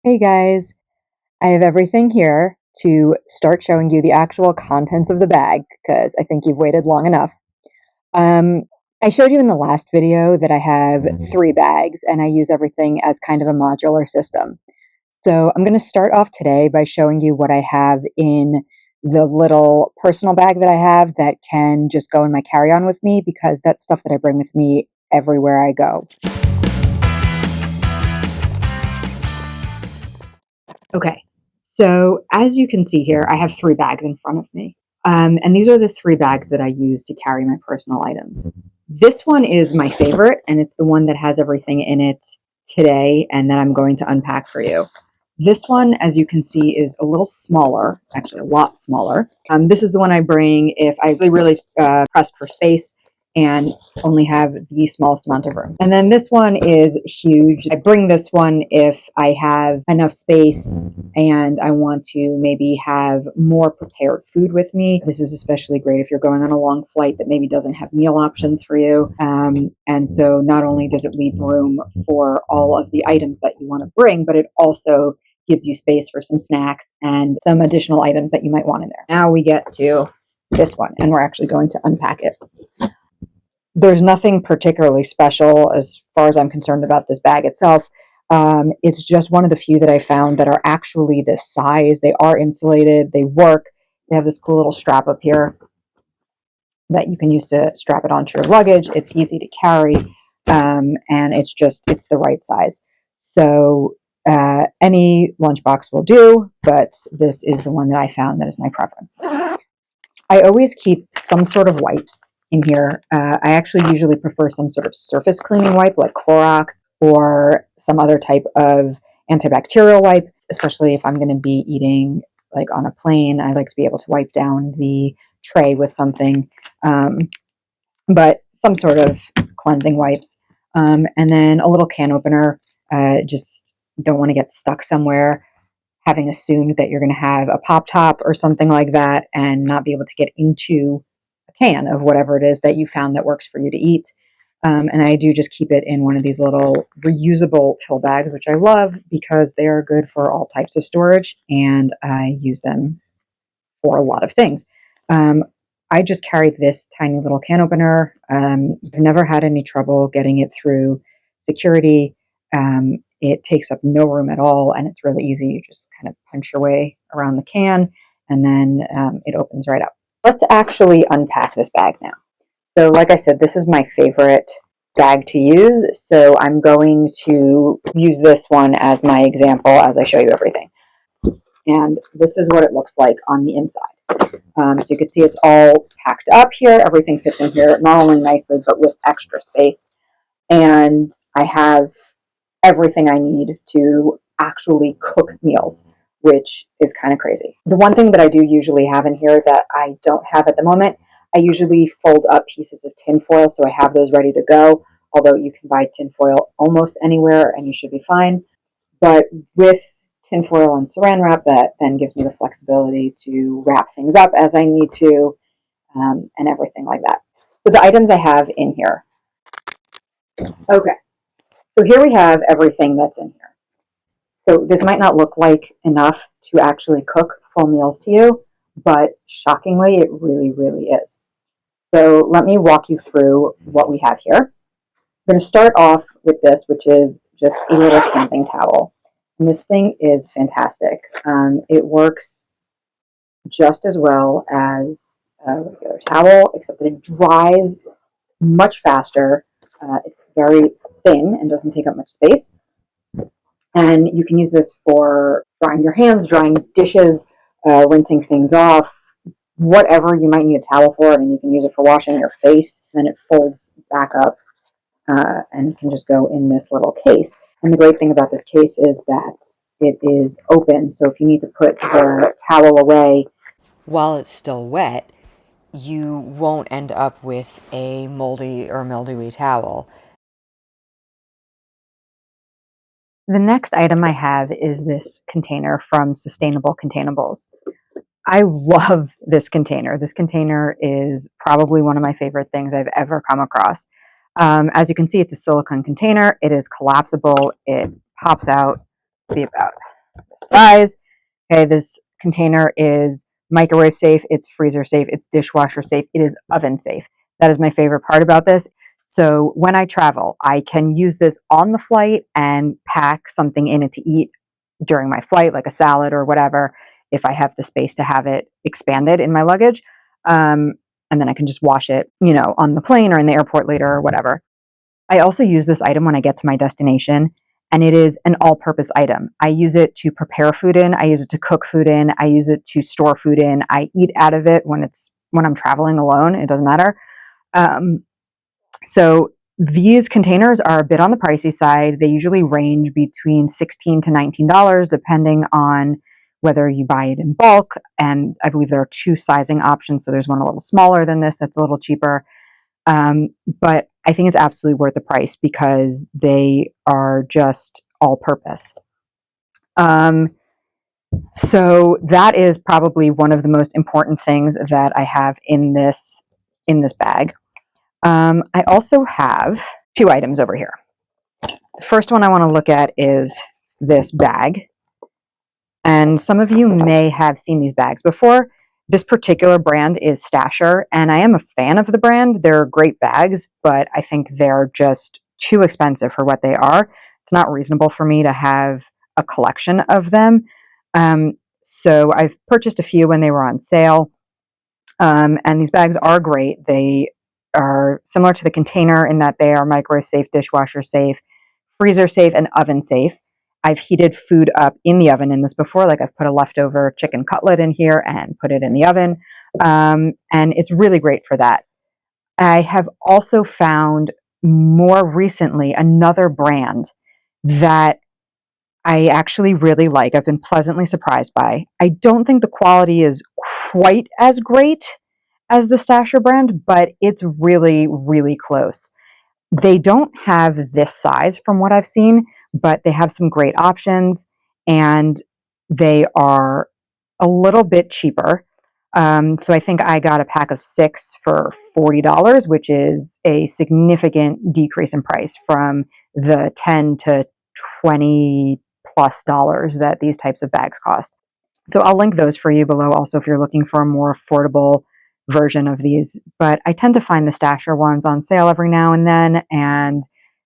Hey guys, I have everything here to start showing you the actual contents of the bag because I think you've waited long enough. Um, I showed you in the last video that I have three bags and I use everything as kind of a modular system. So I'm going to start off today by showing you what I have in the little personal bag that I have that can just go in my carry-on with me because that's stuff that I bring with me everywhere I go. Okay, so as you can see here, I have three bags in front of me. And these are the three bags that I use to carry my personal items. This one is my favorite, and it's the one that has everything in it today and that I'm going to unpack for you. This one, as you can see, is a little smaller, actually a lot smaller. This is the one I bring if I really pressed for space and only have the smallest amount of room. And then this one is huge. I bring this one if I have enough space and I want to maybe have more prepared food with me. This is especially great if you're going on a long flight that maybe doesn't have meal options for you. And so not only does it leave room for all of the items that you want to bring, but it also gives you space for some snacks and some additional items that you might want in there. Now we get to this one, and we're actually going to unpack it. There's nothing particularly special as far as I'm concerned about this bag itself. It's just one of the few that I found that are actually this size. They are insulated, they work. They have this cool little strap up here that you can use to strap it onto your luggage. It's easy to carry, and it's the right size. So any lunchbox will do, but this is the one that I found that is my preference. I always keep some sort of wipes in here. I actually usually prefer some sort of surface cleaning wipe like Clorox or some other type of antibacterial wipe, especially if I'm going to be eating like on a plane. I like to be able to wipe down the tray with something, but some sort of cleansing wipes. And then a little can opener. Just don't want to get stuck somewhere having assumed that you're going to have a pop top or something like that and not be able to get into a can of whatever it is that you found that works for you to eat. And I do just keep it in one of these little reusable pill bags, which I love because they are good for all types of storage and I use them for a lot of things. I just carried this tiny little can opener. I've never had any trouble getting it through security. It takes up no room at all, and it's really easy. You just kind of punch your way around the can, and then it opens right up. Let's actually unpack this bag now. So, like I said, this is my favorite bag to use, so I'm going to use this one as my example as I show you everything. And this is what it looks like on the inside. So you can see it's all packed up here. Everything fits in here, not only nicely, but with extra space. And I have everything I need to actually cook meals, which is kind of crazy. The one thing that I do usually have in here that I don't have at the moment, I usually fold up pieces of tinfoil so I have those ready to go, although you can buy tinfoil almost anywhere and you should be fine. But with tinfoil and saran wrap, that then gives me the flexibility to wrap things up as I need to, and everything like that. So the items I have in here. Okay, so here we have everything that's in here. So this might not look like enough to actually cook full meals to you, but shockingly, it really, really is. So let me walk you through what we have here. I'm going to start off with this, which is just a little camping towel. And this thing is fantastic. It works just as well as a regular towel, except that it dries much faster. It's very thin and doesn't take up much space. And you can use this for drying your hands, drying dishes, rinsing things off, whatever you might need a towel for. I mean, you can use it for washing your face, and it folds back up and can just go in this little case. And the great thing about this case is that it is open, so if you need to put the towel away while it's still wet, you won't end up with a moldy or mildewy towel. The next item I have is this container from Sustainable Containables. I love this container. This container is probably one of my favorite things I've ever come across. As you can see, it's a silicone container. It is collapsible. It pops out to be about size. Okay, this container is microwave safe, it's freezer safe, it's dishwasher safe, it is oven safe. That is my favorite part about this. So when I travel, I can use this on the flight and pack something in it to eat during my flight, like a salad or whatever, if I have the space to have it expanded in my luggage. And then I can just wash it, on the plane or in the airport later or whatever. I also use this item when I get to my destination, and it is an all-purpose item. I use it to prepare food in, I use it to cook food in, I use it to store food in. I eat out of it when I'm traveling alone. It doesn't matter. So these containers are a bit on the pricey side. They usually range between $16 to $19, depending on whether you buy it in bulk. And I believe there are two sizing options. So there's one a little smaller than this that's a little cheaper. But I think it's absolutely worth the price because they are just all purpose. So that is probably one of the most important things that I have in this bag. I also have two items over here. The first one I want to look at is this bag. And some of you may have seen these bags before. This particular brand is Stasher, and I am a fan of the brand. They're great bags, but I think they're just too expensive for what they are. It's not reasonable for me to have a collection of them. So I've purchased a few when they were on sale. And these bags are great. They are similar to the container in that they are microwave safe, dishwasher safe, freezer safe, and oven safe. I've heated food up in the oven in this before, like I've put a leftover chicken cutlet in here and put it in the oven. And it's really great for that. I have also found more recently another brand that I actually really like. I've been pleasantly surprised by. I don't think the quality is quite as great as the Stasher brand, but it's really, really close. They don't have this size from what I've seen, but they have some great options and they are a little bit cheaper. So I think I got a pack of 6 for $40, which is a significant decrease in price from the $10 to $20+ that these types of bags cost. So I'll link those for you below also if you're looking for a more affordable version of these. But I tend to find the Stasher ones on sale every now and then, and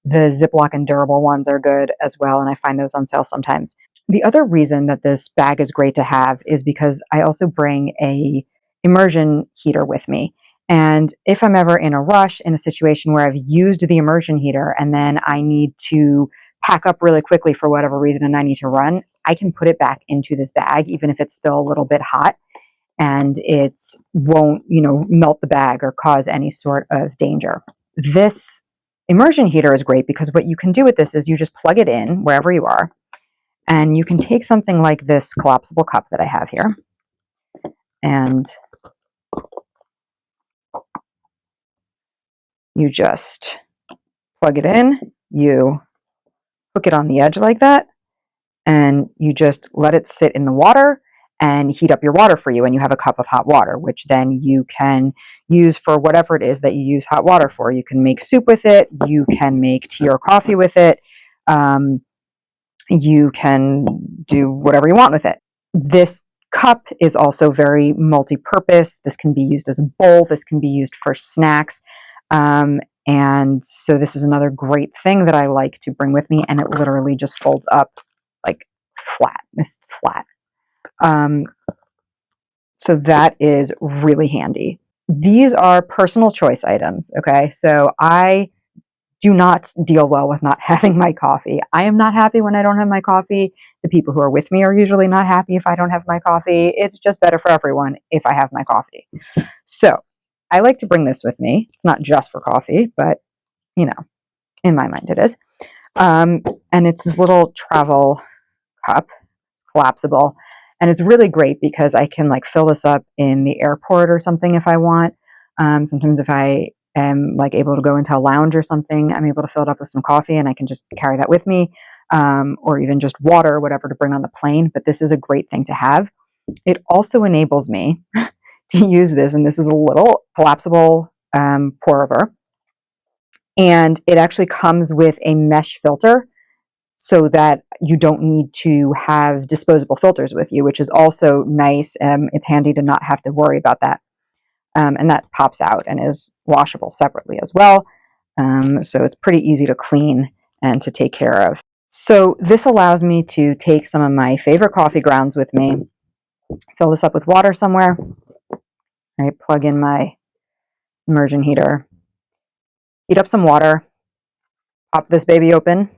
the Ziploc and durable ones are good as well, and I find those on sale sometimes. The other reason that this bag is great to have is because I also bring a immersion heater with me. And if I'm ever in a rush in a situation where I've used the immersion heater and then I need to pack up really quickly for whatever reason and I need to run, I can put it back into this bag, even if it's still a little bit hot, and it won't, melt the bag or cause any sort of danger. This immersion heater is great because what you can do with this is you just plug it in wherever you are, and you can take something like this collapsible cup that I have here, and you just plug it in, you hook it on the edge like that, and you just let it sit in the water and heat up your water for you, and you have a cup of hot water, which then you can use for whatever it is that you use hot water for. You can make soup with it, you can make tea or coffee with it, you can do whatever you want with it. This cup is also very multi-purpose. This can be used as a bowl, this can be used for snacks, and so this is another great thing that I like to bring with me, and it literally just folds up like flat. It's flat. So that is really handy. These are personal choice items, okay? So I do not deal well with not having my coffee. I am not happy when I don't have my coffee. The people who are with me are usually not happy if I don't have my coffee. It's just better for everyone if I have my coffee. So I like to bring this with me. It's not just for coffee, but in my mind it is. And it's this little travel cup. It's collapsible. And it's really great because I can fill this up in the airport or something if I want. Sometimes if I am able to go into a lounge or something, I'm able to fill it up with some coffee and I can just carry that with me, or even just water or whatever to bring on the plane. But this is a great thing to have. It also enables me to use this, and this is a little collapsible pour over. And it actually comes with a mesh filter. so that you don't need to have disposable filters with you, which is also nice. It's handy to not have to worry about that. And that pops out and is washable separately as well. So it's pretty easy to clean and to take care of. So this allows me to take some of my favorite coffee grounds with me, fill this up with water somewhere, right? Plug in my immersion heater, heat up some water, pop this baby open,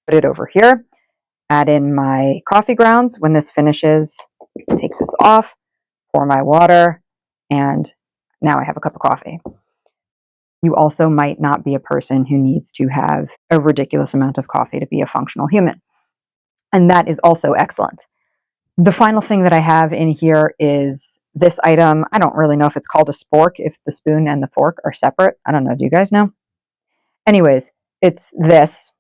put it over here, add in my coffee grounds. When this finishes, take this off, pour my water, and now I have a cup of coffee. You also might not be a person who needs to have a ridiculous amount of coffee to be a functional human. And that is also excellent. The final thing that I have in here is this item. I don't really know if it's called a spork, if the spoon and the fork are separate. I don't know. Do you guys know? Anyways, it's this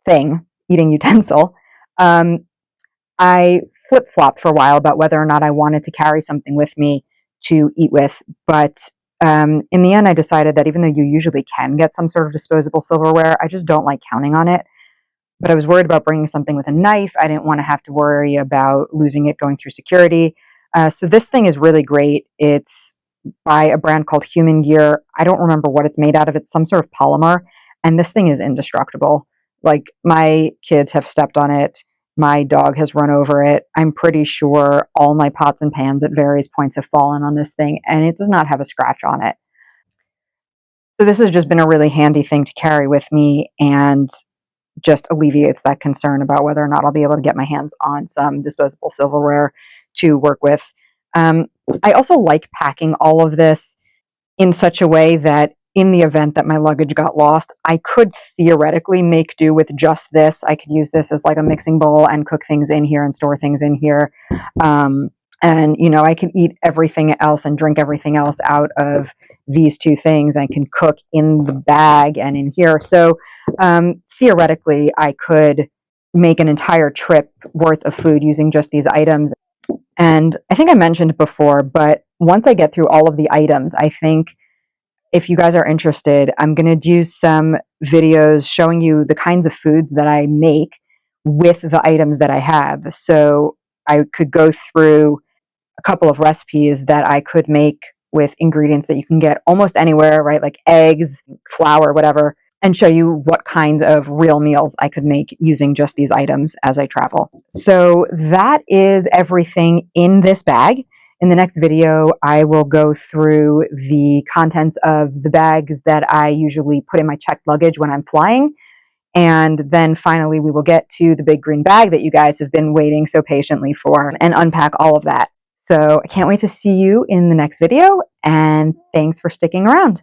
thing, eating utensil. I flip-flopped for a while about whether or not I wanted to carry something with me to eat with, but in the end, I decided that even though you usually can get some sort of disposable silverware, I just don't like counting on it. But I was worried about bringing something with a knife. I didn't want to have to worry about losing it going through security. So this thing is really great. It's by a brand called Human Gear. I don't remember what it's made out of. It's some sort of polymer, and this thing is indestructible. Like, my kids have stepped on it. My dog has run over it. I'm pretty sure all my pots and pans at various points have fallen on this thing, and it does not have a scratch on it. So this has just been a really handy thing to carry with me, and just alleviates that concern about whether or not I'll be able to get my hands on some disposable silverware to work with. I also like packing all of this in such a way that in the event that my luggage got lost, I could theoretically make do with just this. I could use this as like a mixing bowl and cook things in here and store things in here. And, you know, I can eat everything else and drink everything else out of these two things. I can cook in the bag and in here. So theoretically, I could make an entire trip worth of food using just these items. And I think I mentioned before, but once I get through all of the items, I think if you guys are interested, I'm going to do some videos showing you the kinds of foods that I make with the items that I have. So I could go through a couple of recipes that I could make with ingredients that you can get almost anywhere, right? Like eggs, flour, whatever, and show you what kinds of real meals I could make using just these items as I travel. So that is everything in this bag. In the next video, I will go through the contents of the bags that I usually put in my checked luggage when I'm flying. And then finally, we will get to the big green bag that you guys have been waiting so patiently for and unpack all of that. So I can't wait to see you in the next video, and thanks for sticking around.